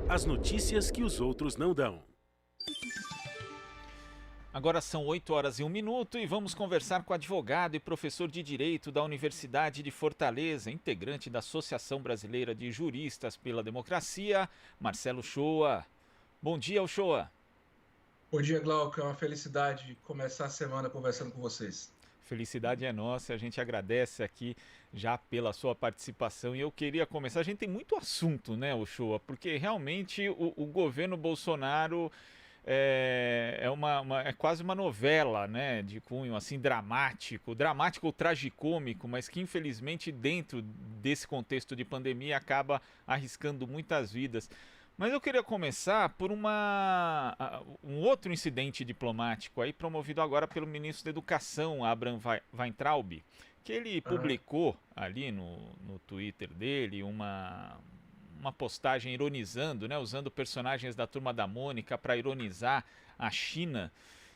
As notícias que os outros não dão. Agora são 8 horas e 1 minuto e vamos conversar com o advogado e professor de Direito da Universidade de Fortaleza, integrante da Associação Brasileira de Juristas pela Democracia, Marcelo Shoa. Bom dia, Shoa. Bom dia, Glauco. É uma felicidade começar a semana conversando com vocês. Felicidade é nossa, a gente agradece aqui já pela sua participação e eu queria começar, a gente tem muito assunto, né, Shoa, porque realmente o governo Bolsonaro é quase uma novela, né, de cunho assim dramático ou tragicômico, mas que infelizmente dentro desse contexto de pandemia acaba arriscando muitas vidas. Mas eu queria começar por um outro incidente diplomático aí promovido agora pelo ministro da Educação, Abraham Weintraub, que ele publicou ali no Twitter dele uma postagem ironizando, né, usando personagens da Turma da Mônica para ironizar a China.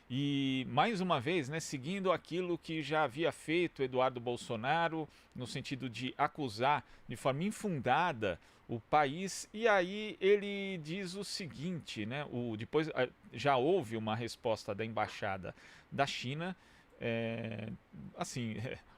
E, mais uma vez, né, seguindo aquilo que já havia feito Eduardo Bolsonaro, no sentido de acusar de forma infundada o país. E aí ele diz o seguinte, né, depois já houve uma resposta da Embaixada da China,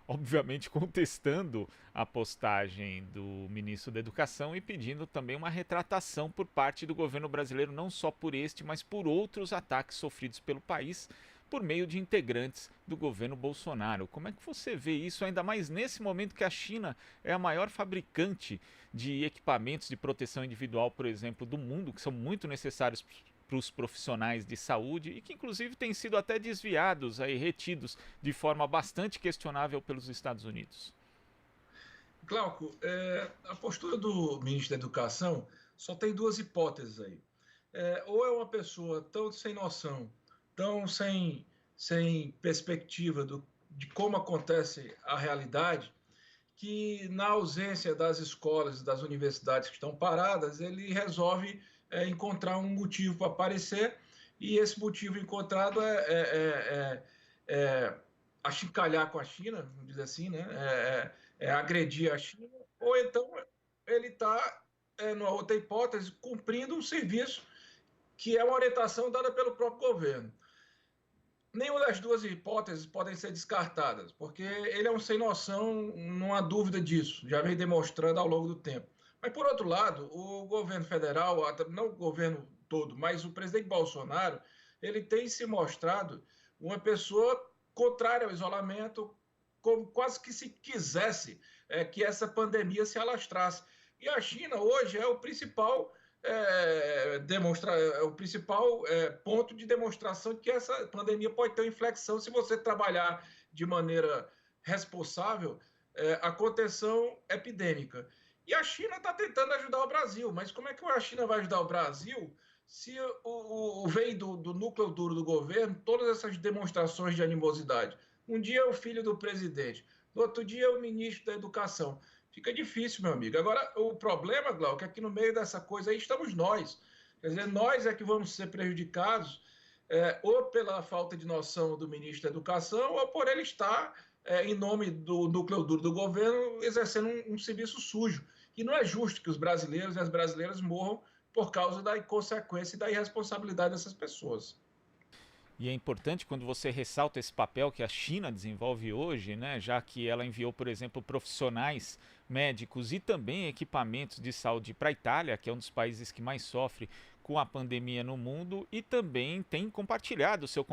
obviamente contestando a postagem do ministro da Educação e pedindo também uma retratação por parte do governo brasileiro, não só por este, mas por outros ataques sofridos pelo país por meio de integrantes do governo Bolsonaro. Como é que você vê isso, ainda mais nesse momento que a China é a maior fabricante de equipamentos de proteção individual, por exemplo, do mundo, que são muito necessários para os profissionais de saúde e que inclusive têm sido até desviados, retidos de forma bastante questionável pelos Estados Unidos? Glauco, a postura do ministro da Educação só tem duas hipóteses aí. Ou é uma pessoa tão sem noção, tão sem perspectiva de como acontece a realidade, que na ausência das escolas e das universidades que estão paradas, ele resolve encontrar um motivo para aparecer, e esse motivo encontrado é achincalhar com a China, vamos dizer assim, né? Agredir a China, ou então ele está, numa outra hipótese, cumprindo um serviço que é uma orientação dada pelo próprio governo. Nenhuma das duas hipóteses podem ser descartadas, porque ele é um sem noção, não há dúvida disso, já vem demonstrando ao longo do tempo. Mas, por outro lado, o governo federal, não o governo todo, mas o presidente Bolsonaro, ele tem se mostrado uma pessoa contrária ao isolamento, como quase que se quisesse que essa pandemia se alastrasse. E a China hoje é o principal ponto de demonstração de que essa pandemia pode ter uma inflexão se você trabalhar de maneira responsável a contenção epidêmica. E a China está tentando ajudar o Brasil, mas como é que a China vai ajudar o Brasil se vem do núcleo duro do governo todas essas demonstrações de animosidade? Um dia é o filho do presidente, no outro dia é o ministro da Educação. Fica difícil, meu amigo. Agora, o problema, Glauco, é que no meio dessa coisa aí estamos nós. Quer dizer, nós é que vamos ser prejudicados ou pela falta de noção do ministro da Educação ou por ele estar, em nome do núcleo duro do governo, exercendo um serviço sujo. E não é justo que os brasileiros e as brasileiras morram por causa da inconsequência e da irresponsabilidade dessas pessoas. E é importante quando você ressalta esse papel que a China desenvolve hoje, né, já que ela enviou, por exemplo, profissionais médicos e também equipamentos de saúde para a Itália, que é um dos países que mais sofre com a pandemia no mundo, e também tem compartilhado seu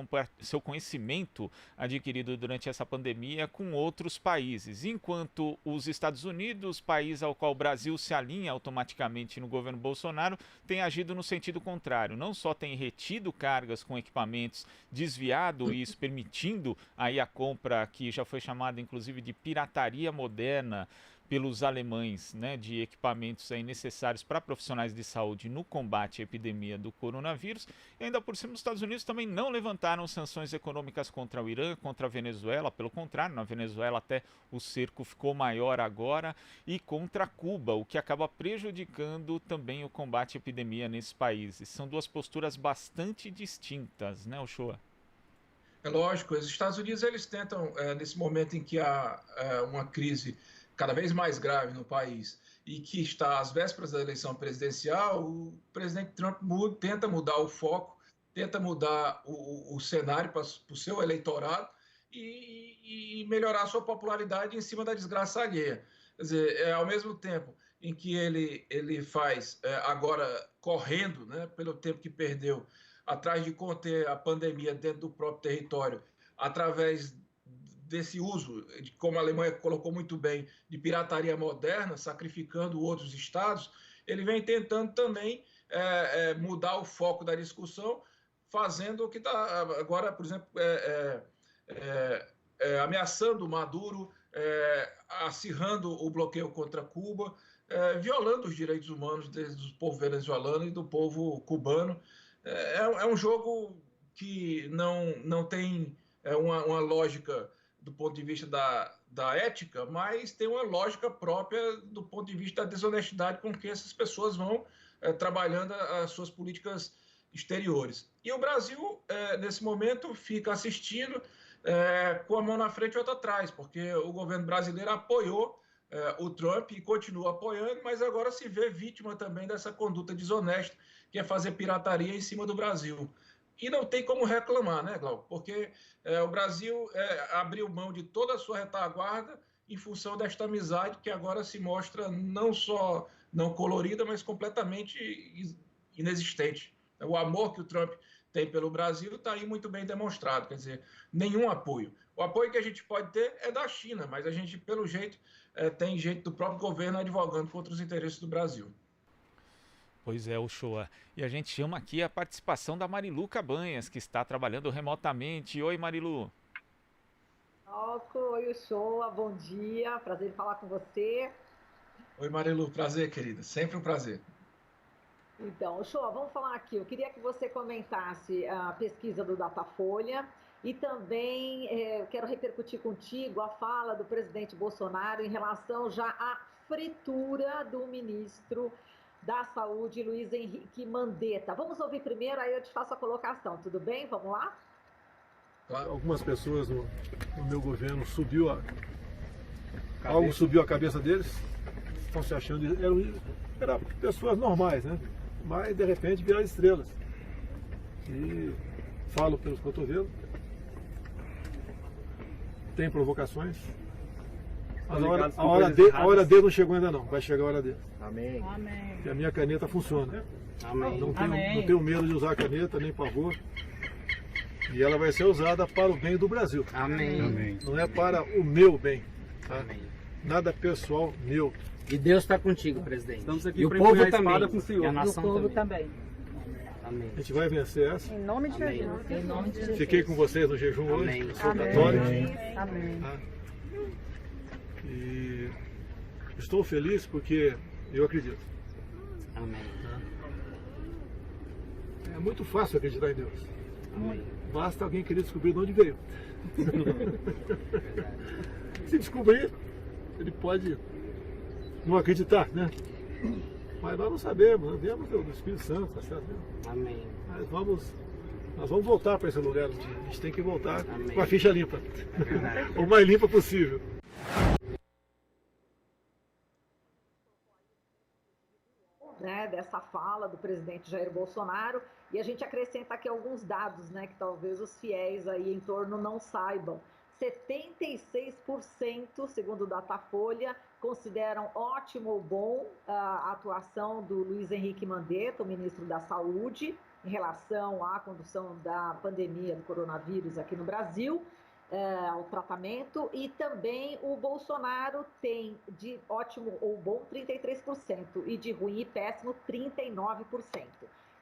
conhecimento adquirido durante essa pandemia com outros países. Enquanto os Estados Unidos, país ao qual o Brasil se alinha automaticamente no governo Bolsonaro, tem agido no sentido contrário. Não só tem retido cargas com equipamentos, desviado isso, permitindo aí a compra que já foi chamada inclusive de pirataria moderna pelos alemães, né, de equipamentos aí necessários para profissionais de saúde no combate à epidemia do coronavírus. E ainda por cima, os Estados Unidos também não levantaram sanções econômicas contra o Irã, contra a Venezuela, pelo contrário, na Venezuela até o cerco ficou maior agora, e contra Cuba, o que acaba prejudicando também o combate à epidemia nesses países. São duas posturas bastante distintas, né, Uchoa? É lógico, os Estados Unidos eles tentam, nesse momento em que há uma crise cada vez mais grave no país, e que está às vésperas da eleição presidencial, o presidente Trump tenta mudar o foco, tenta mudar o cenário para o seu eleitorado e melhorar a sua popularidade em cima da desgraça alheia. Quer dizer, ao mesmo tempo em que ele faz, agora correndo, né, pelo tempo que perdeu, atrás de conter a pandemia dentro do próprio território, através desse uso, como a Alemanha colocou muito bem, de pirataria moderna, sacrificando outros estados, ele vem tentando também mudar o foco da discussão, fazendo o que está agora, por exemplo, ameaçando Maduro, acirrando o bloqueio contra Cuba, violando os direitos humanos do povo venezuelano e do povo cubano. É um jogo que não tem uma lógica do ponto de vista da ética, mas tem uma lógica própria do ponto de vista da desonestidade com que essas pessoas vão trabalhando as suas políticas exteriores. E o Brasil, nesse momento, fica assistindo com a mão na frente e outra atrás, porque o governo brasileiro apoiou o Trump e continua apoiando, mas agora se vê vítima também dessa conduta desonesta, que é fazer pirataria em cima do Brasil. E não tem como reclamar, né, Glauco? Porque o Brasil abriu mão de toda a sua retaguarda em função desta amizade que agora se mostra não só não colorida, mas completamente inexistente. O amor que o Trump tem pelo Brasil está aí muito bem demonstrado, quer dizer, nenhum apoio. O apoio que a gente pode ter é da China, mas a gente, pelo jeito, tem gente do próprio governo advogando contra os interesses do Brasil. Pois é, Uchoa. E a gente chama aqui a participação da Marilu Cabanhas, que está trabalhando remotamente. Oi, Marilu. Oi, Uchoa, bom dia, prazer em falar com você. Oi, Marilu, prazer, querida, sempre um prazer. Então, Uchoa, vamos falar aqui. Eu queria que você comentasse a pesquisa do Datafolha e também quero repercutir contigo a fala do presidente Bolsonaro em relação já à fritura do ministro da Saúde, Luiz Henrique Mandetta. Vamos ouvir primeiro, aí eu te faço a colocação, tudo bem? Vamos lá? Claro. Algumas pessoas no meu governo algo subiu a cabeça deles, estão se achando, eram pessoas normais, né? Mas de repente viraram estrelas. E falo pelos cotovelos, tem provocações. Mas a hora dele não chegou ainda não, vai chegar a hora dele. Amém. Amém. E a minha caneta funciona. Amém. Não tenho medo de usar a caneta, nem pavor. E ela vai ser usada para o bem do Brasil. Amém. Não é para o meu bem. Tá? Amém. Nada pessoal meu. E Deus está contigo, presidente. Estamos aqui e o para povo empunhar a também. espada com o Senhor. E a nação E o povo também. também. Amém. A gente vai vencer essa. Em nome de Jesus. Em nome de Jesus. Fiquei com vocês no jejum Amém. hoje. Eu sou Amém. católico. Amém. Tá? E estou feliz porque eu acredito. Amém. É muito fácil acreditar em Deus. Amém. Basta alguém querer descobrir de onde veio. Se descobrir, ele pode não acreditar, né? Mas nós não sabemos, nós viemos do Espírito Santo, tá certo? Amém. Mas nós vamos voltar para esse lugar. A gente tem que voltar Amém. com a ficha limpa. O mais limpa possível. Né, dessa fala do presidente Jair Bolsonaro, e a gente acrescenta aqui alguns dados, né, que talvez os fiéis aí em torno não saibam. 76%, segundo o Datafolha, consideram ótimo ou bom a atuação do Luiz Henrique Mandetta, o ministro da Saúde, em relação à condução da pandemia do coronavírus aqui no Brasil, ao tratamento, e também o Bolsonaro tem de ótimo ou bom 33% e de ruim e péssimo 39%.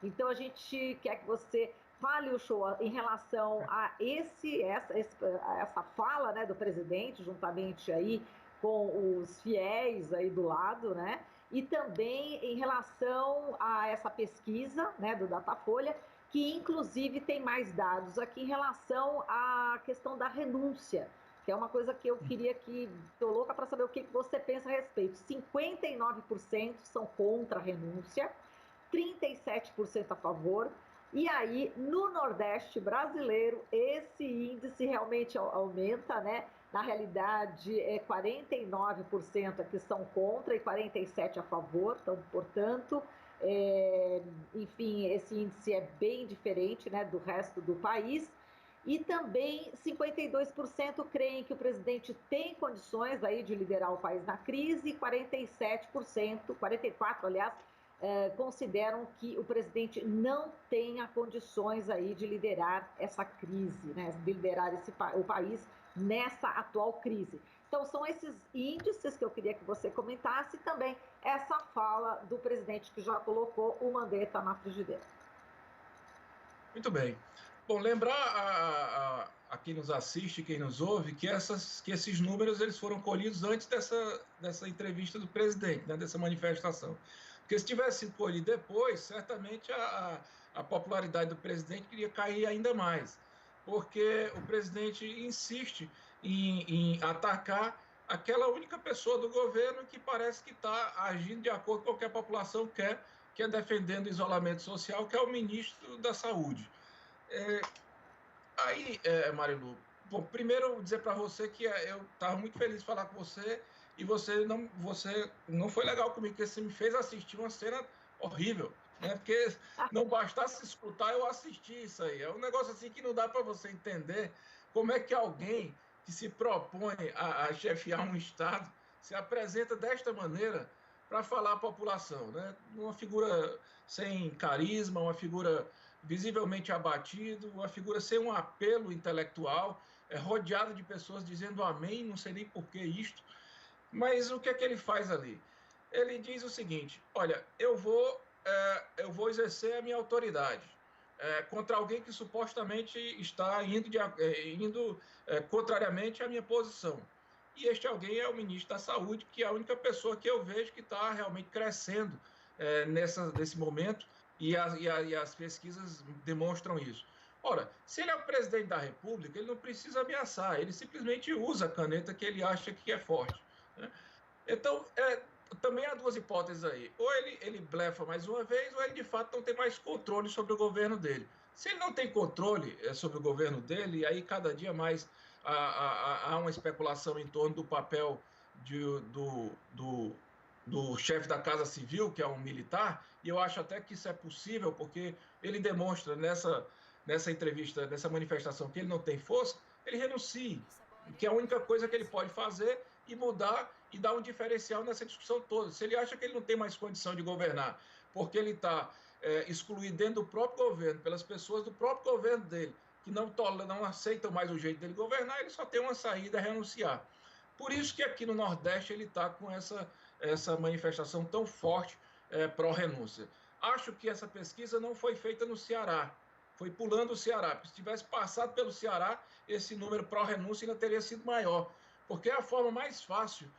Então a gente quer que você fale, Uchoa, em relação a essa fala, né, do presidente, juntamente aí com os fiéis aí do lado, né? E também em relação a essa pesquisa, né, do Datafolha, que inclusive tem mais dados aqui em relação à questão da renúncia, que é uma coisa que eu queria estou louca para saber o que você pensa a respeito. 59% são contra a renúncia, 37% a favor, e aí no Nordeste brasileiro esse índice realmente aumenta, né? Na realidade, 49% que são contra e 47% a favor. Então, portanto, enfim, esse índice é bem diferente, né, do resto do país. E também 52% creem que o presidente tem condições aí de liderar o país na crise, e 47%, 44%, aliás, consideram que o presidente não tenha condições aí de liderar essa crise, né, de liderar o país nessa atual crise. Então, são esses índices que eu queria que você comentasse, e também essa fala do presidente que já colocou o Mandetta na frigideira. Muito bem. Bom, lembrar a quem nos assiste, quem nos ouve, que esses números eles foram colhidos antes dessa entrevista do presidente, né, dessa manifestação. Porque se tivesse sido colhido depois, certamente a popularidade do presidente iria cair ainda mais, porque o presidente insiste em atacar aquela única pessoa do governo que parece que está agindo de acordo com o que a população quer, que é defendendo o isolamento social, que é o ministro da Saúde. Marilu, bom, primeiro dizer para você que eu estava muito feliz de falar com você, e você não foi legal comigo, porque você me fez assistir uma cena horrível, né? Porque não bastasse escutar, eu assisti isso aí. É um negócio assim que não dá para você entender como é que alguém que se propõe a chefiar um Estado se apresenta desta maneira para falar à população, né? Uma figura sem carisma, uma figura visivelmente abatido, uma figura sem um apelo intelectual, rodeado de pessoas dizendo amém, não sei nem por que isto. Mas o que é que ele faz ali? Ele diz o seguinte: olha, eu vou exercer a minha autoridade contra alguém que supostamente está indo contrariamente à minha posição. E este alguém é o ministro da Saúde, que é a única pessoa que eu vejo que está realmente crescendo nesse momento, e as pesquisas demonstram isso. Ora, se ele é o presidente da República, ele não precisa ameaçar, ele simplesmente usa a caneta que ele acha que é forte, né? Então, também há duas hipóteses aí. Ou ele blefa mais uma vez, ou ele de fato não tem mais controle sobre o governo dele. Se ele não tem controle sobre o governo dele, e aí cada dia mais há uma especulação em torno do papel do chefe da Casa Civil, que é um militar, e eu acho até que isso é possível, porque ele demonstra nessa entrevista, nessa manifestação, que ele não tem força, ele renuncie, que é a única coisa que ele pode fazer, e mudar e dar um diferencial nessa discussão toda. Se ele acha que ele não tem mais condição de governar, porque ele está excluído dentro do próprio governo, pelas pessoas do próprio governo dele, que não aceitam mais o jeito dele governar, ele só tem uma saída, é renunciar. Por isso que aqui no Nordeste ele está com essa manifestação tão forte pró-renúncia. Acho que essa pesquisa não foi feita no Ceará, foi pulando o Ceará, porque se tivesse passado pelo Ceará, esse número pró-renúncia ainda teria sido maior, porque é a forma mais fácil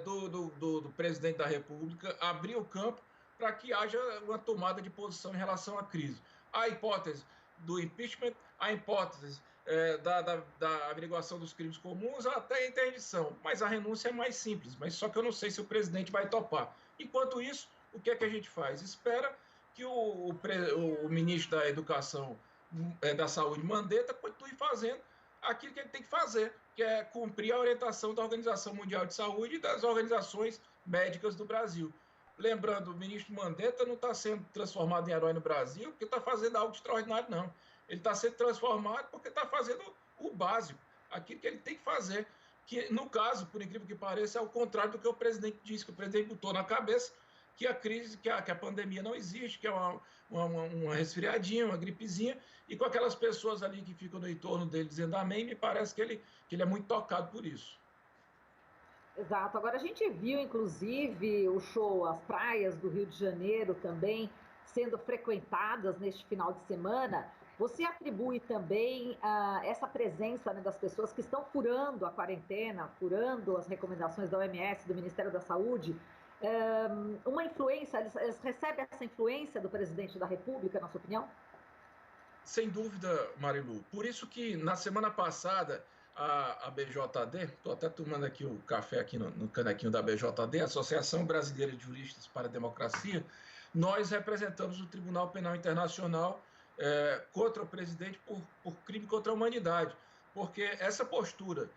do presidente da República abrir o campo para que haja uma tomada de posição em relação à crise. A hipótese do impeachment, a hipótese da averiguação dos crimes comuns, até a interdição, mas a renúncia é mais simples, mas só que eu não sei se o presidente vai topar. Enquanto isso, o que é que a gente faz? Espera que o ministro da Educação, da Saúde, Mandetta, continue fazendo aquilo que ele tem que fazer, que é cumprir a orientação da Organização Mundial de Saúde e das organizações médicas do Brasil. Lembrando, o ministro Mandetta não está sendo transformado em herói no Brasil porque está fazendo algo extraordinário, não. Ele está sendo transformado porque está fazendo o básico, aquilo que ele tem que fazer, que, no caso, por incrível que pareça, é o contrário do que o presidente disse, que o presidente botou na cabeça que a crise, que a pandemia não existe, que é uma resfriadinha, uma gripezinha, e com aquelas pessoas ali que ficam no entorno dele dizendo amém, me parece que ele é muito tocado por isso. Exato. Agora, a gente viu, inclusive, o show, as praias do Rio de Janeiro também sendo frequentadas neste final de semana. Você atribui também essa presença, né, das pessoas que estão furando a quarentena, furando as recomendações da OMS, do Ministério da Saúde, uma influência, eles recebem essa influência do presidente da República, na sua opinião? Sem dúvida, Marilu. Por isso que na semana passada a BJD, estou até tomando aqui o café aqui no canequinho da BJD, Associação Brasileira de Juristas para a Democracia, nós representamos o Tribunal Penal Internacional contra o presidente por crime contra a humanidade, porque essa postura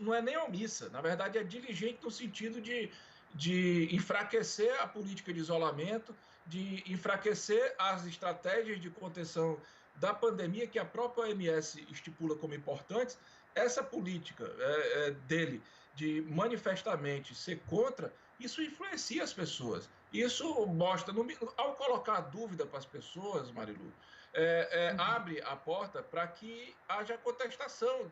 não é nem omissa, na verdade é diligente no sentido de enfraquecer a política de isolamento, de enfraquecer as estratégias de contenção da pandemia que a própria OMS estipula como importantes. Essa política dele de manifestamente ser contra, isso influencia as pessoas. Isso mostra, ao colocar dúvida para as pessoas, Marilu, abre a porta para que haja contestação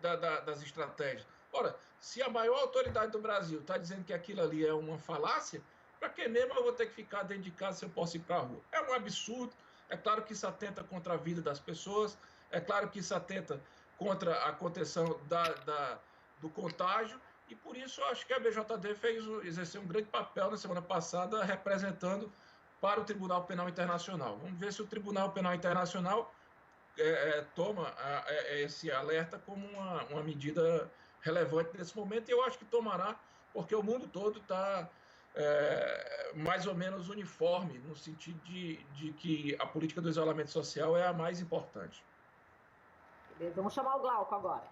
das estratégias. Ora, se a maior autoridade do Brasil está dizendo que aquilo ali é uma falácia, para que mesmo eu vou ter que ficar dentro de casa se eu posso ir para a rua? É um absurdo. É claro que isso atenta contra a vida das pessoas, é claro que isso atenta contra a contenção do contágio, e por isso eu acho que a BJD exerceu um grande papel na semana passada, representando para o Tribunal Penal Internacional. Vamos ver se o Tribunal Penal Internacional toma esse alerta como uma medida relevante nesse momento, e eu acho que tomará, porque o mundo todo está mais ou menos uniforme, no sentido de que a política do isolamento social é a mais importante. Beleza, vamos chamar o Glauco agora.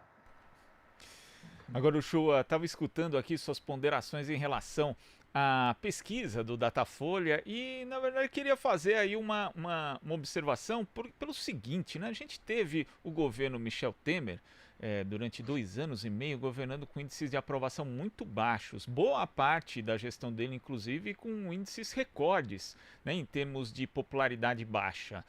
Agora, Uchoa, estava escutando aqui suas ponderações em relação à pesquisa do Datafolha e, na verdade, queria fazer aí uma observação pelo seguinte, né? A gente teve o governo Michel Temer durante 2 anos e meio governando com índices de aprovação muito baixos, boa parte da gestão dele, inclusive, com índices recordes, né, em termos de popularidade baixa.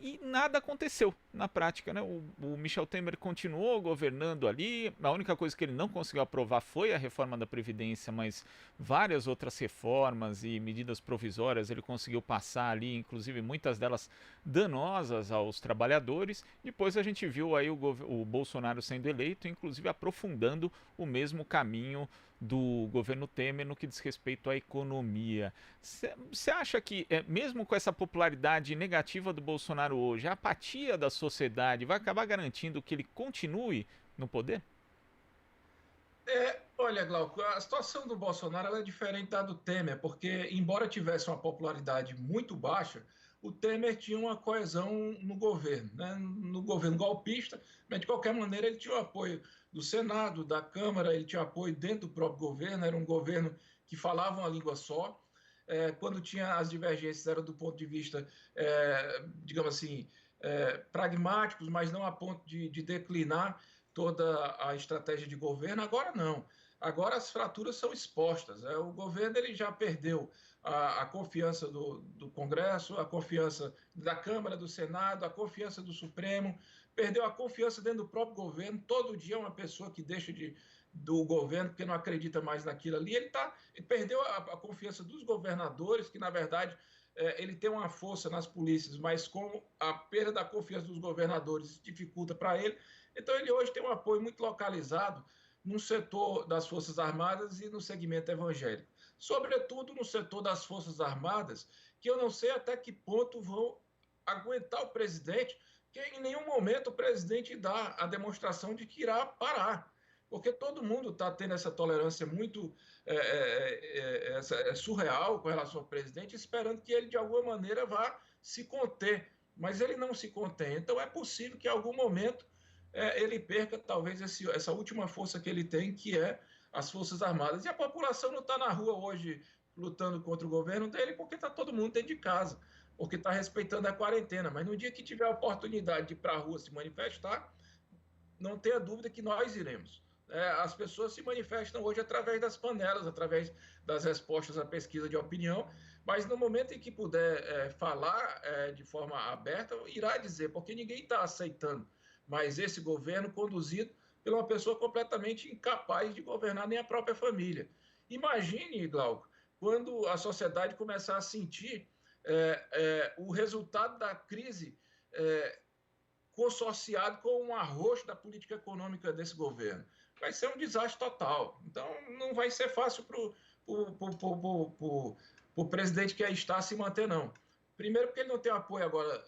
E nada aconteceu na prática, né? O Michel Temer continuou governando ali, a única coisa que ele não conseguiu aprovar foi a reforma da Previdência, mas várias outras reformas e medidas provisórias ele conseguiu passar ali, inclusive muitas delas danosas aos trabalhadores. Depois a gente viu aí o Bolsonaro sendo eleito, inclusive aprofundando o mesmo caminho do governo Temer no que diz respeito à economia. Você acha que, mesmo com essa popularidade negativa do Bolsonaro hoje, a apatia da sociedade vai acabar garantindo que ele continue no poder? Olha, Glauco, a situação do Bolsonaro é diferente da do Temer, porque, embora tivesse uma popularidade muito baixa, o Temer tinha uma coesão no governo, né? No governo golpista, mas de qualquer maneira ele tinha o apoio do Senado, da Câmara, ele tinha apoio dentro do próprio governo, era um governo que falava uma língua só. Quando tinha as divergências, era do ponto de vista, digamos assim, pragmáticos, mas não a ponto de declinar toda a estratégia de governo. Agora não. Agora as fraturas são expostas. O governo ele já perdeu a confiança do Congresso, a confiança da Câmara, do Senado, a confiança do Supremo, perdeu a confiança dentro do próprio governo. Todo dia é uma pessoa que deixa do governo porque não acredita mais naquilo ali. Ele perdeu a confiança dos governadores, que na verdade ele tem uma força nas polícias, mas com a perda da confiança dos governadores dificulta para ele. Então ele hoje tem um apoio muito localizado no setor das Forças Armadas e no segmento evangélico. Sobretudo no setor das Forças Armadas, que eu não sei até que ponto vão aguentar o presidente, que em nenhum momento o presidente dá a demonstração de que irá parar, porque todo mundo está tendo essa tolerância muito surreal com relação ao presidente, esperando que ele de alguma maneira vá se conter, mas ele não se contém. Então é possível que em algum momento ele perca talvez essa última força que ele tem, que é as Forças Armadas. E a população não está na rua hoje lutando contra o governo dele porque está todo mundo dentro de casa, porque está respeitando a quarentena. Mas no dia que tiver a oportunidade de ir para a rua se manifestar, não tenha dúvida que nós iremos. As pessoas se manifestam hoje através das panelas, através das respostas à pesquisa de opinião, mas no momento em que puder falar de forma aberta, irá dizer, porque ninguém está aceitando mais esse governo conduzido por uma pessoa completamente incapaz de governar nem a própria família. Imagine, Glauco, quando a sociedade começar a sentir o resultado da crise consorciado com um arroxo da política econômica desse governo. Vai ser um desastre total. Então, não vai ser fácil para o presidente que aí está se manter, não. Primeiro, porque ele não tem apoio agora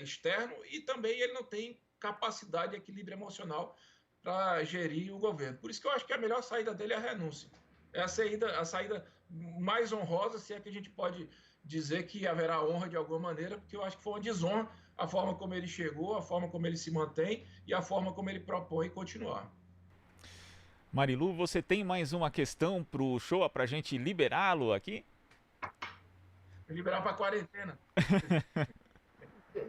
externo e também ele não tem capacidade de equilíbrio emocional para gerir o governo. Por isso que eu acho que a melhor saída dele é a renúncia. É a saída mais honrosa, se é que a gente pode dizer que haverá honra de alguma maneira, porque eu acho que foi uma desonra a forma como ele chegou, a forma como ele se mantém e a forma como ele propõe continuar. Marilu, você tem mais uma questão para o Shoa para a gente liberá-lo aqui? Liberar para quarentena.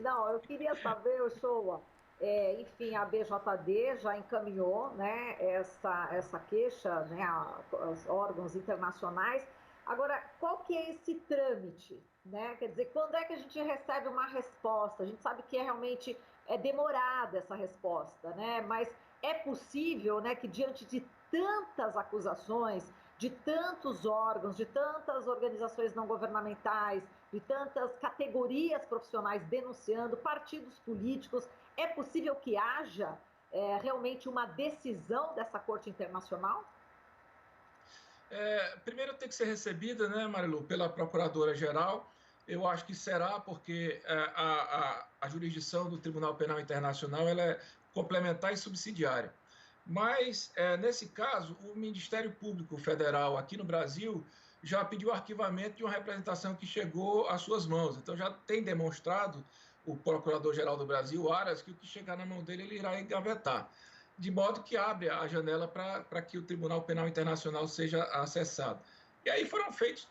Não, eu queria saber, Shoa, enfim, a BJD já encaminhou, né, essa queixa, né, aos órgãos internacionais. Agora, qual que é esse trâmite, né? Quer dizer, quando é que a gente recebe uma resposta? A gente sabe que realmente é demorada essa resposta, né? Mas é possível, né, que diante de tantas acusações, de tantos órgãos, de tantas organizações não governamentais, de tantas categorias profissionais denunciando, partidos políticos, é possível que haja realmente uma decisão dessa Corte Internacional? Primeiro tem que ser recebida, né, Marilu, pela Procuradora-Geral. Eu acho que será, porque a jurisdição do Tribunal Penal Internacional ela é complementar e subsidiária. Mas, nesse caso, o Ministério Público Federal aqui no Brasil já pediu arquivamento de uma representação que chegou às suas mãos. Então, já tem demonstrado o Procurador-Geral do Brasil, Aras, que o que chegar na mão dele, ele irá engavetar. De modo que abre a janela para que o Tribunal Penal Internacional seja acessado. E aí foram feitos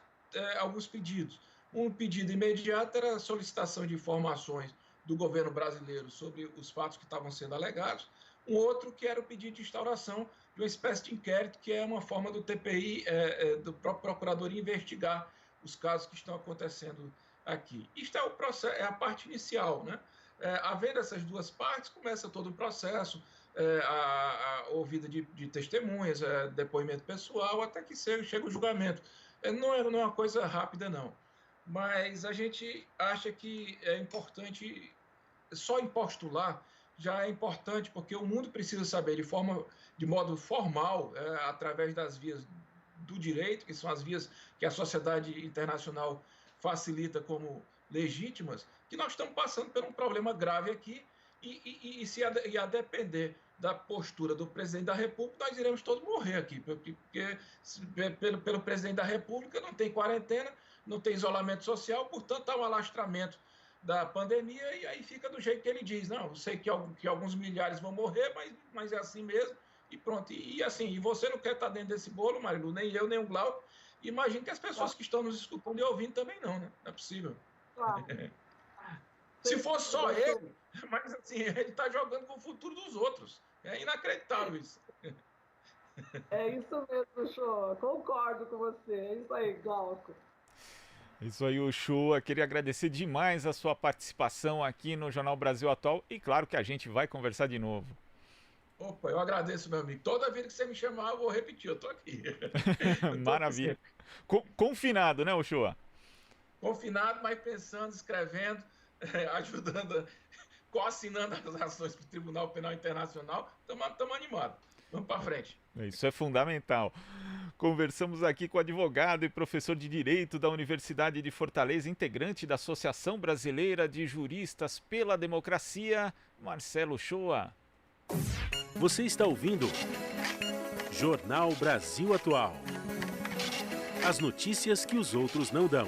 alguns pedidos. Um pedido imediato era a solicitação de informações do governo brasileiro sobre os fatos que estavam sendo alegados. Um outro que era o pedido de instauração de uma espécie de inquérito, que é uma forma do TPI, do próprio procurador, investigar os casos que estão acontecendo aqui. Isto é o processo, é a parte inicial, né? Havendo essas duas partes, começa todo o processo, a ouvida de testemunhas, depoimento pessoal, até que chega o julgamento. Não é uma coisa rápida, não. Mas a gente acha que é importante, só em postular já é importante, porque o mundo precisa saber de modo formal, através das vias do direito, que são as vias que a sociedade internacional facilita como legítimas, que nós estamos passando por um problema grave aqui e a depender da postura do presidente da República, nós iremos todos morrer aqui, porque pelo presidente da República não tem quarentena, não tem isolamento social, portanto, há um alastramento da pandemia e aí fica do jeito que ele diz. Não, eu sei que alguns milhares vão morrer, mas é assim mesmo e pronto. E assim, e você não quer estar dentro desse bolo, Marilu, nem eu, nem o Glauco. Imagino que as pessoas que estão nos escutando e ouvindo também não, né? Não é possível. Claro. Se fosse só ele, mas assim, ele está jogando com o futuro dos outros. É inacreditável isso. É isso mesmo, Shoa. Concordo com você. É isso aí, Glauco. Isso aí, o Shoa. Queria agradecer demais a sua participação aqui no Jornal Brasil Atual e claro que a gente vai conversar de novo. Opa, eu agradeço, meu amigo. Toda vida que você me chamar, eu vou repetir, eu tô aqui. Maravilha. Confinado, né, Shoa? Confinado, mas pensando, escrevendo, ajudando, coassinando as ações para o Tribunal Penal Internacional. Estamos animados. Vamos para frente. Isso é fundamental. Conversamos aqui com o advogado e professor de Direito da Universidade de Fortaleza, integrante da Associação Brasileira de Juristas pela Democracia, Marcelo Shoa. Você está ouvindo Jornal Brasil Atual. As notícias que os outros não dão.